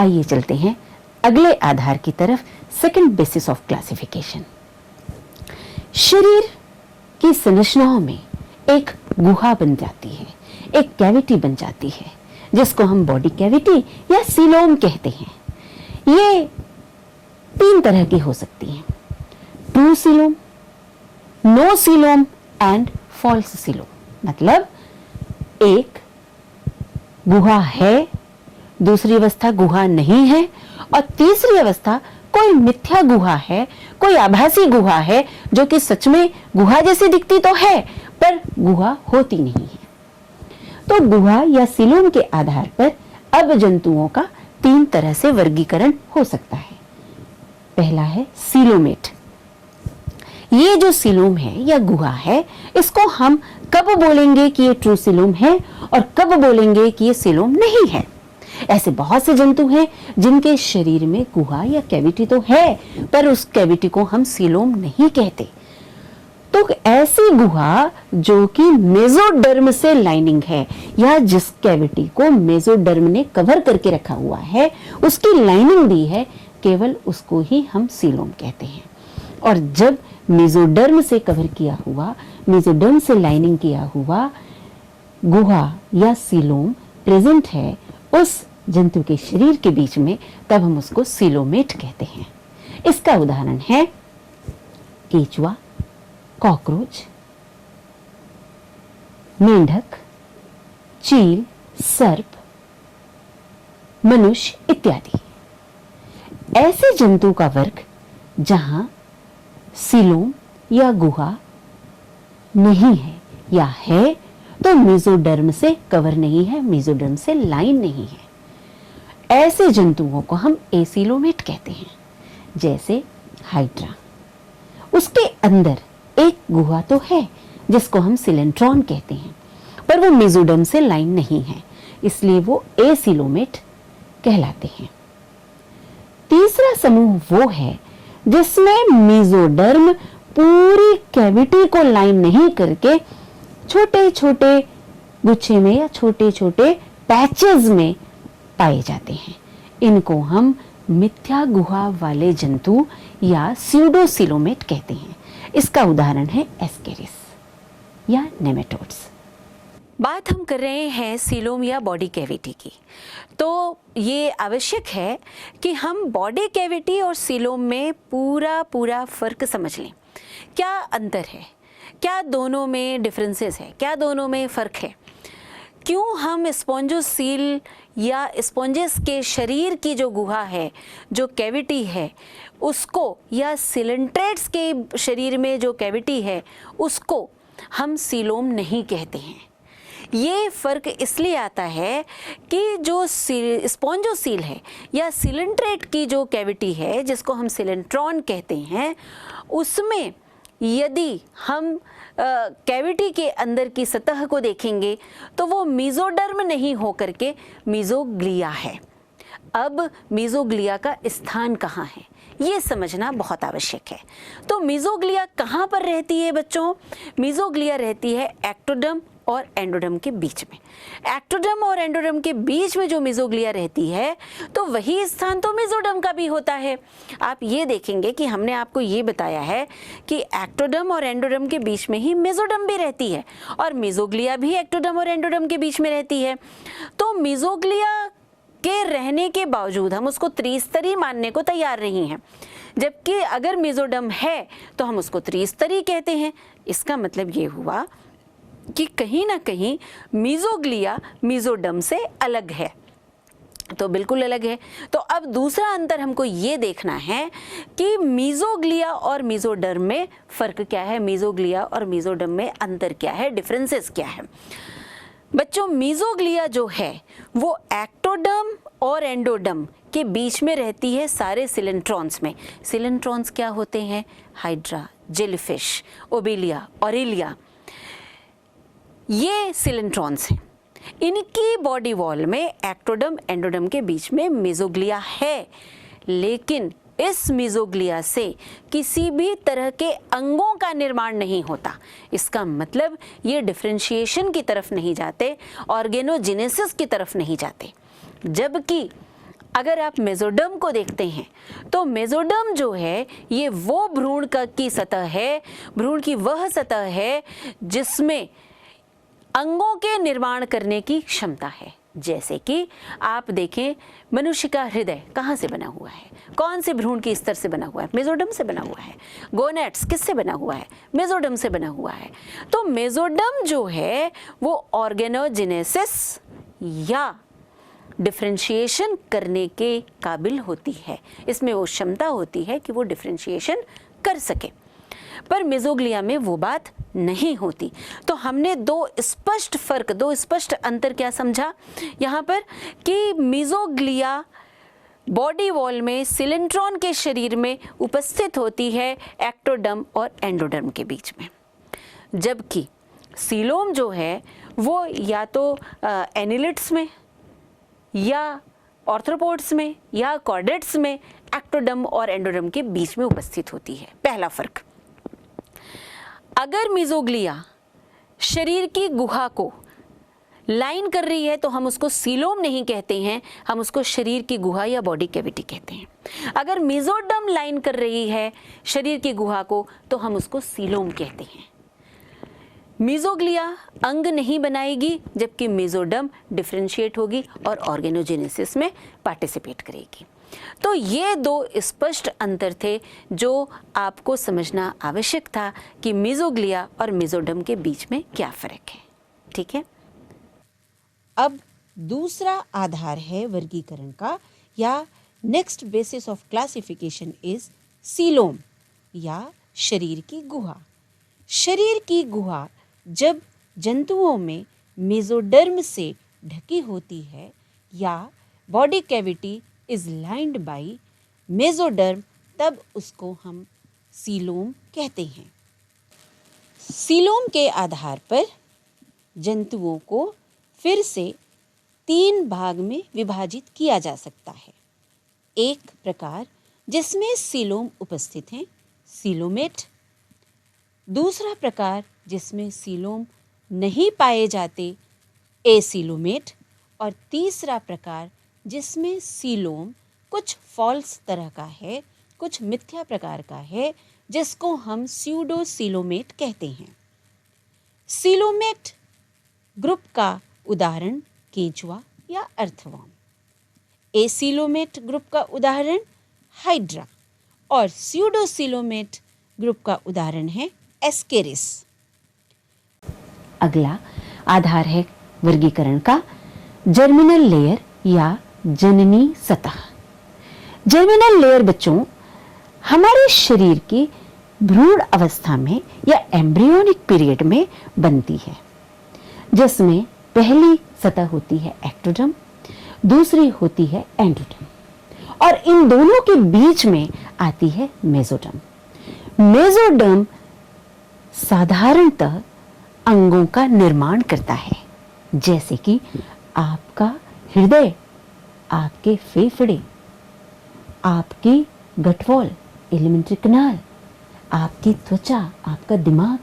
आइए चलते हैं अगले आधार की तरफ, सेकंड बेसिस ऑफ क्लासिफिकेशन। शरीर की संरचनाओं में एक गुहा बन जाती है, एक कैविटी बन जाती है, जिसको हम बॉडी कैविटी या सीलोम कहते हैं। ये 3 तरह की हो सकती हैं: true coelom, no coelom and false coelom. मतलब एक गुहा है, दूसरी अवस्था गुहा नहीं है, और तीसरी अवस्था कोई मिथ्या गुहा है, कोई आभासी गुहा है जो कि सच में गुहा जैसी दिखती तो है पर गुहा होती नहीं है। तो गुहा या सीलोम के आधार पर अब जंतुओं का 3 तरह से वर्गीकरण हो सकता है। पहला है सीलोमेट। ये जो सीलोम है या गुहा है, इसको हम कब बोलेंगे कि ये ट्रू सीलोम है और कब बोलेंगे कि ये सीलोम नहीं है। ऐसे बहुत से जंतु हैं जिनके शरीर में गुहा या कैविटी तो है पर उस कैविटी को हम सीलोम नहीं कहते। तो ऐसी गुहा जो कि मेसोडर्म से लाइनिंग है या जिस कैविटी को मेसोडर्म ने कवर करके रखा हुआ है, उसकी लाइनिंग भी है, केवल उसको ही हम सीलोम कहते हैं। और जब मेसोडर्म से कवर किया हुआ, मेसोडर्म से लाइनिंग किया हुआ गुहा या सीलोम प्रेजेंट है उस जंतु के शरीर के बीच में, तब हम उसको सीलोमेट कहते हैं। इसका उदाहरण है केचुआ, कॉकरोच, मेंढक, चील, सर्प, मनुष्य इत्यादि। ऐसे जंतु का वर्ग जहां सीलोम या गुहा नहीं है या है तो मेसोडर्म से कवर नहीं है, मेसोडर्म से लाइन नहीं है, ऐसे जंतुओं को हम एसीलोमेट कहते हैं। जैसे हाइड्रा, उसके अंदर एक गुहा तो है जिसको हम सिलेंट्रॉन कहते हैं, पर वो मेसोडर्म से लाइन नहीं है, इसलिए वो एसीलोमेट कहलाते हैं। तीसरा समूह वो है जिसमें मेसोडर्म पूरी कैविटी को लाइन नहीं करके छोटे छोटे गुच्छे में या छोटे छोटे पैचेस में पाए जाते हैं। इनको हम मिथ्या गुहा वाले जंतु या स्यूडोसीलोमेट कहते हैं। इसका उदाहरण है एस्केरिस या नेमेटोड्स। बात हम कर रहे हैं सीलोम या बॉडी कैविटी की, तो ये आवश्यक है कि हम बॉडी कैविटी और सीलोम में पूरा फर्क समझ लें। क्या अंतर है, क्या दोनों में डिफरेंसेस है, क्या दोनों में फ़र्क है। क्यों हम स्पॉन्जोसील या स्पॉन्जेस के शरीर की जो गुहा है, जो कैविटी है, उसको, या सिलेंट्रेट्स के शरीर में जो कैविटी है उसको हम सीलोम नहीं कहते हैं। ये फ़र्क इसलिए आता है कि जो स्पॉन्जोसील है या सिलेंट्रेट की जो कैविटी है जिसको हम सिलेंट्रॉन कहते हैं, उसमें यदि हम कैविटी के अंदर की सतह को देखेंगे तो वो मेसोडर्म नहीं होकर के मेसोग्लिया है। अब मेसोग्लिया का स्थान कहाँ है ये समझना बहुत आवश्यक है। तो मेसोग्लिया कहाँ पर रहती है बच्चों? मेसोग्लिया रहती है एक्टोडर्म और एंडोडर्म के बीच में। एक्टोडर्म और एंडोडर्म के बीच में जो मेसोग्लिया रहती है तो वही स्थान तो मेसोडर्म का भी होता है। आप ये देखेंगे कि हमने आपको ये बताया है कि एक्टोडर्म और एंडोडर्म के बीच में ही मेसोडर्म भी रहती है और मेसोग्लिया भी एक्टोडर्म और एंडोडर्म के बीच में रहती है। तो मेसोग्लिया के रहने के बावजूद हम उसको त्रिस्तरी मानने को तैयार नहीं हैं, जबकि अगर मेसोडर्म है तो हम उसको त्रिस्तरी कहते हैं। इसका मतलब ये हुआ कि कहीं ना कहीं मेसोग्लिया मेसोडर्म से अलग है, तो बिल्कुल अलग है। तो अब दूसरा अंतर हमको ये देखना है कि मेसोग्लिया और मेसोडर्म में फ़र्क क्या है, मेसोग्लिया और मेसोडर्म में अंतर क्या है, डिफरेंसेस क्या है। बच्चों, मेसोग्लिया जो है वो एक्टोडर्म और एंडोडर्म के बीच में रहती है सारे सिलेंट्रॉन्स में। सिलेंट्रॉन्स क्या होते हैं? हाइड्रा, जेलीफिश, ओबेलिया, ऑरेलिया, ये सिलेंट्रॉन्स हैं। इनकी बॉडी वॉल में एक्टोडर्म एंडोडर्म के बीच में मेसोग्लिया है, लेकिन इस मेसोग्लिया से किसी भी तरह के अंगों का निर्माण नहीं होता। इसका मतलब ये डिफरेंशिएशन की तरफ नहीं जाते, ऑर्गेनोजेनेसिस की तरफ नहीं जाते। जबकि अगर आप मेसोडर्म को देखते हैं तो मेसोडर्म जो है ये वो भ्रूण की सतह है, भ्रूण की वह सतह है जिसमें अंगों के निर्माण करने की क्षमता है। जैसे कि आप देखें, मनुष्य का हृदय कहाँ से बना हुआ है, कौन से भ्रूण के स्तर से बना हुआ है, मेसोडर्म से बना हुआ है। गोनेट्स किससे बना हुआ है, मेसोडर्म से बना हुआ है। तो मेसोडर्म जो है वो ऑर्गेनोजेनेसिस या डिफरेंशिएशन करने के काबिल होती है, इसमें वो क्षमता होती है कि वो डिफरेंशिएशन कर सके, पर मेसोग्लिया में वो बात नहीं होती। तो हमने दो स्पष्ट अंतर क्या समझा यहाँ पर कि मेसोग्लिया बॉडी वॉल में सिलेंट्रॉन के शरीर में उपस्थित होती है एक्टोडर्म और एंडोडर्म के बीच में, जबकि सीलोम जो है वो या तो एनिलिड्स में या ऑर्थ्रोपोड्स में या कॉर्डेट्स में एक्टोडर्म और एंडोडर्म के बीच में उपस्थित होती है। पहला फर्क, अगर मेसोग्लिया शरीर की गुहा को लाइन कर रही है तो हम उसको सीलोम नहीं कहते हैं, हम उसको शरीर की गुहा या बॉडी कैविटी कहते हैं। अगर मेसोडर्म लाइन कर रही है शरीर की गुहा को तो हम उसको सीलोम कहते हैं। मेसोग्लिया अंग नहीं बनाएगी जबकि मेसोडर्म डिफरेंशिएट होगी और ऑर्गेनोजेनेसिस में पार्टिसिपेट करेगी। तो ये दो स्पष्ट अंतर थे जो आपको समझना आवश्यक था कि मेसोग्लिया और मेसोडर्म के बीच में क्या फर्क है। ठीक है, अब दूसरा आधार है वर्गीकरण का या next basis of classification is coelom या शरीर की गुहा। शरीर की गुहा जब जंतुओं में मेसोडर्म से ढकी होती है या body cavity is lined by mesoderm, तब उसको हम सीलोम कहते हैं। सीलोम के आधार पर जंतुओं को फिर से 3 भाग में विभाजित किया जा सकता है। एक प्रकार जिसमें सीलोम उपस्थित हैं, सीलोमेट। दूसरा प्रकार जिसमें सीलोम नहीं पाए जाते, एसीलोमेट। और तीसरा प्रकार जिसमें सीलोम कुछ फॉल्स तरह का है, कुछ मिथ्या प्रकार का है, जिसको हम स्यूडोसीलोमेट कहते हैं। सीलोमेट ग्रुप का उदाहरण केंचुआ या अर्थवर्म, एसीलोमेट ग्रुप का उदाहरण हाइड्रा और स्यूडोसीलोमेट ग्रुप का उदाहरण है एस्केरिस। अगला आधार है वर्गीकरण का जर्मिनल लेयर या जननी सतह। जर्मिनल लेयर बच्चों हमारे शरीर की भ्रूण अवस्था में या एम्ब्रियोनिक पीरियड में बनती है, जिसमें पहली सतह होती है एक्टोडर्म, दूसरी होती है एंडोडर्म और इन दोनों के बीच में आती है मेसोडर्म। मेसोडर्म साधारणतः अंगों का निर्माण करता है, जैसे कि आपका हृदय, आपके फेफड़े, आपकी गटवॉल, एलिमेंट्री कनाल, आपकी त्वचा, आपका दिमाग,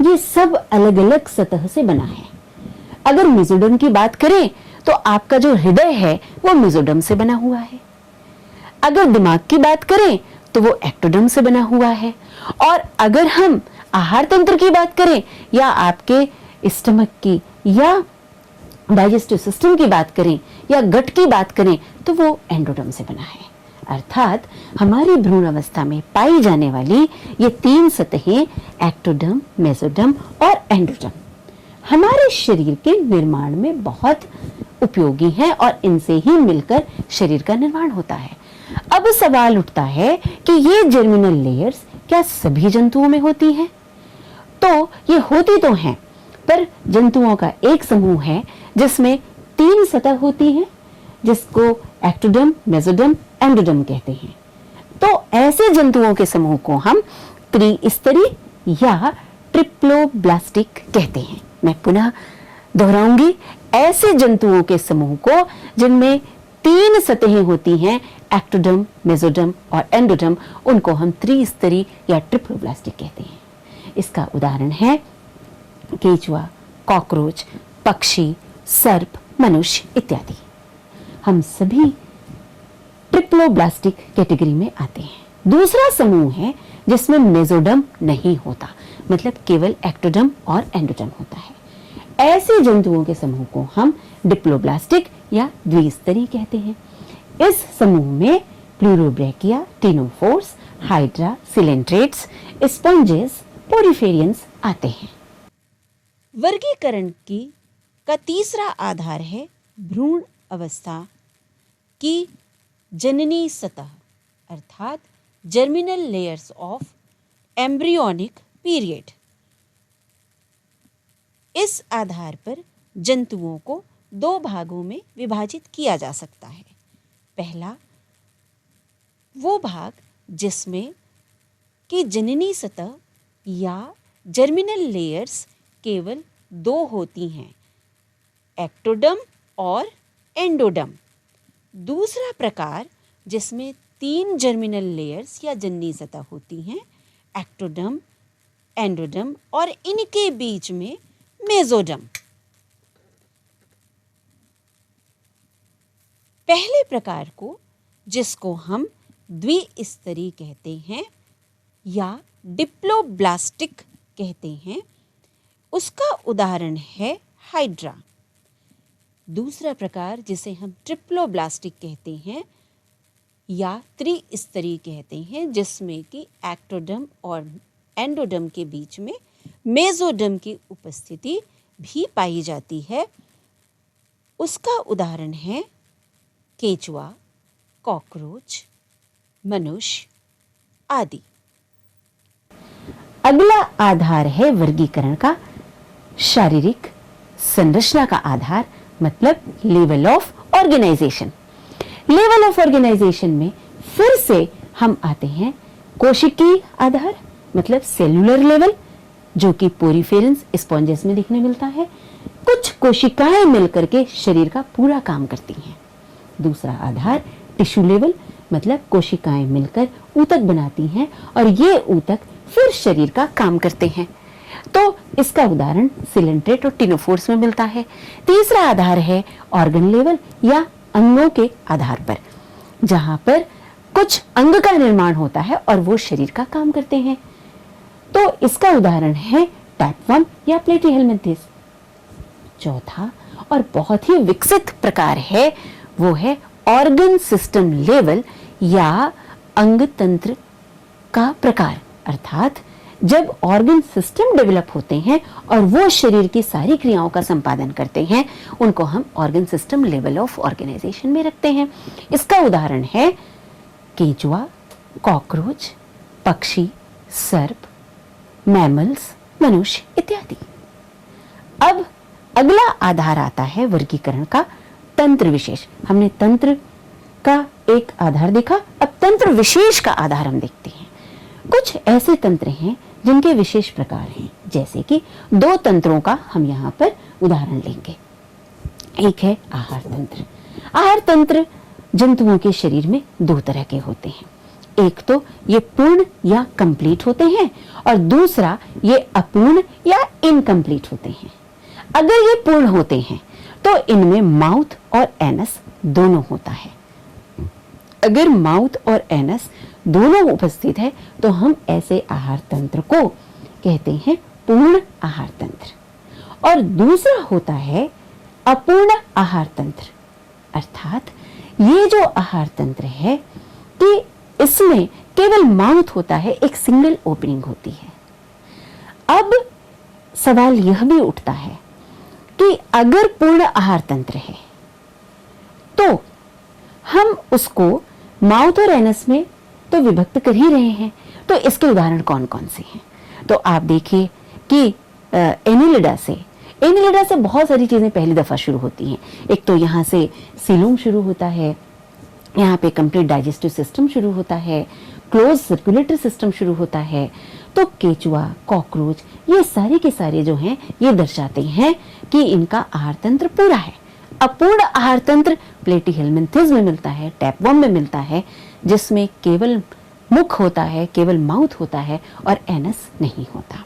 ये सब अलग अलग सतह से बना है। अगर मेसोडर्म की बात करें तो आपका जो हृदय है वो मेसोडर्म से बना हुआ है। अगर दिमाग की बात करें तो वो एक्टोडर्म से बना हुआ है। और अगर हम आहार तंत्र की बात करें या आपके स्टमक की या डाइजेस्टिव सिस्टम की बात करें या गट की बात करें तो वो एंडोडर्म से बना है। अर्थात हमारी भ्रूण अवस्था में पाई जाने वाली ये 3 सतहें एक्टोडर्म, मेसोडर्म और एंडोडर्म हमारे शरीर के निर्माण में बहुत उपयोगी हैं और इनसे ही मिलकर शरीर का निर्माण होता है। अब सवाल उठता है कि ये जर्मिनल लेयर्स क्या सभी जंतुओं में होती हैं? तो ये होती तो हैं, पर जंतुओं का एक समूह है जिसमें 3 सतह होती हैं, जिसको एक्टोडर्म, मेसोडर्म, एंडोडर्म कहते हैं। तो ऐसे जंतुओं के समूह को हम त्रिस्तरीय या ट्रिप्लोब्लास्टिक कहते हैं। मैं पुनः दोहराऊंगी, ऐसे जंतुओं के समूह को जिनमें 3 सतहें होती हैं, एक्टोडर्म, मेसोडर्म और एंडोडर्म, उनको हम त्रिस्तरीय या ट्रिप्लोब्लास्टिक कहते हैं। इसका उदाहरण है केंचुआ, कॉकरोच, पक्षी, सर्प, मनुष्य इत्यादि। हम सभी डिप्लोब्लास्टिक कैटेगरी में आते हैं। दूसरा समूह है जिसमें मेसोडर्म नहीं होता, मतलब केवल एक्टोडर्म और एंडोडर्म होता है। ऐसे जंतुओं के समूह को हम डिप्लोब्लास्टिक या द्विस्तरीय कहते हैं। इस समूह में प्लूरोब्रैकिया, टिनोफोर्स, हाइड्रा, सिलेंट्रेट्स, स्पंजेस, पोरिफेरियंस आते हैं। वर्गीकरण का तीसरा आधार है भ्रूण अवस्था की जननी सतह, अर्थात germinal layers of embryonic period. इस आधार पर जंतुओं को दो भागों में विभाजित किया जा सकता है। पहला, वो भाग जिसमें कि जननी सतह या जर्मिनल लेयर्स केवल दो होती हैं, एक्टोडर्म और एंडोडर्म। दूसरा प्रकार जिसमें 3 जर्मिनल लेयर्स या जननी सतह होती हैं, एक्टोडर्म, एंडोडर्म और इनके बीच में मेसोडर्म। पहले प्रकार को, जिसको हम द्विस्तरीय कहते हैं या डिप्लोब्लास्टिक कहते हैं, उसका उदाहरण है हाइड्रा। दूसरा प्रकार जिसे हम ट्रिप्लोब्लास्टिक कहते हैं या त्रिस्तरीय कहते हैं, जिसमें कि एक्टोडर्म और एंडोडर्म के बीच में मेसोडर्म की उपस्थिति भी पाई जाती है, उसका उदाहरण है केंचुआ, कॉकरोच, मनुष्य आदि। अगला आधार है वर्गीकरण का शारीरिक संरचना का आधार, मतलब level of organization. Level of organization में फिर से हम आते हैं कोशिकीय आधार, मतलब सेलुलर लेवल, जो कि पोरिफेरेंस, स्पॉन्जेस में देखने मिलता है। कुछ कोशिकाएं मिलकर के शरीर का पूरा काम करती हैं। दूसरा आधार टिश्यू लेवल, मतलब कोशिकाएं मिलकर ऊतक बनाती हैं और ये ऊतक फिर शरीर का काम करते हैं। तो इसका उदाहरण सिलेंट्रेट और टिनोफोर्स में मिलता है। तीसरा आधार है ऑर्गन लेवल या अंगों के आधार पर, जहां पर कुछ अंग का निर्माण होता है और वो शरीर का काम करते हैं। तो इसका उदाहरण है टैपवर्म या प्लेटीहेल्मिन्थेस। चौथा और बहुत ही विकसित प्रकार है वो है ऑर्गन सिस्टम लेवल या अंग तंत्र का प्रकार, अर्थात जब ऑर्गन सिस्टम डेवलप होते हैं और वो शरीर की सारी क्रियाओं का संपादन करते हैं, उनको हम organ system level of organization में रखते हैं। इसका उदाहरण है केंचुआ, कॉकरोच, पक्षी, सर्प, मैमल्स, मनुष्य इत्यादि। अब अगला आधार आता है वर्गीकरण का तंत्र विशेष। हमने तंत्र का एक आधार देखा, अब तंत्र विशेष का आधार हम देखते हैं। कुछ ऐसे तंत्र हैं जिनके विशेष प्रकार हैं, जैसे कि 2 तंत्रों का हम यहाँ पर उदाहरण लेंगे। एक है आहार तंत्र। आहार तंत्र जंतुओं के शरीर में 2 तरह के होते हैं। एक तो ये पूर्ण या कंप्लीट होते हैं और दूसरा ये अपूर्ण या इनकम्प्लीट होते हैं। अगर ये पूर्ण होते हैं तो इनमें माउथ और एनस दोनों होता है। अगर माउथ और एनस दोनों उपस्थित है तो हम ऐसे आहार तंत्र को कहते हैं पूर्ण आहार तंत्र। और दूसरा होता है अपूर्ण आहार तंत्र, अर्थात ये जो आहार तंत्र है कि इसमें केवल माउथ होता है, एक सिंगल ओपनिंग होती है। अब सवाल यह भी उठता है कि अगर पूर्ण आहार तंत्र है तो हम उसको माउथ और एनस में तो विभक्त कर ही रहे हैं, तो इसके उदाहरण कौन कौन से हैं? तो आप देखिए कि एनिलिडा से बहुत सारी चीजें पहली दफा शुरू होती हैं। एक तो यहाँ से सीलोम शुरू होता है, यहाँ पे कंप्लीट डाइजेस्टिव सिस्टम शुरू होता है, क्लोज सर्कुलेटरी सिस्टम शुरू होता है। तो केचुआ, कॉकरोच, ये सारे के सारे जो हैं ये दर्शाते हैं कि इनका आहार तंत्र पूरा है। अपूर्ण आहार तंत्र प्लेटीहेल्मिन्थेस में मिलता है, टैपवर्म में मिलता है, जिसमें केवल मुख होता है, केवल माउथ होता है और एनस नहीं होता।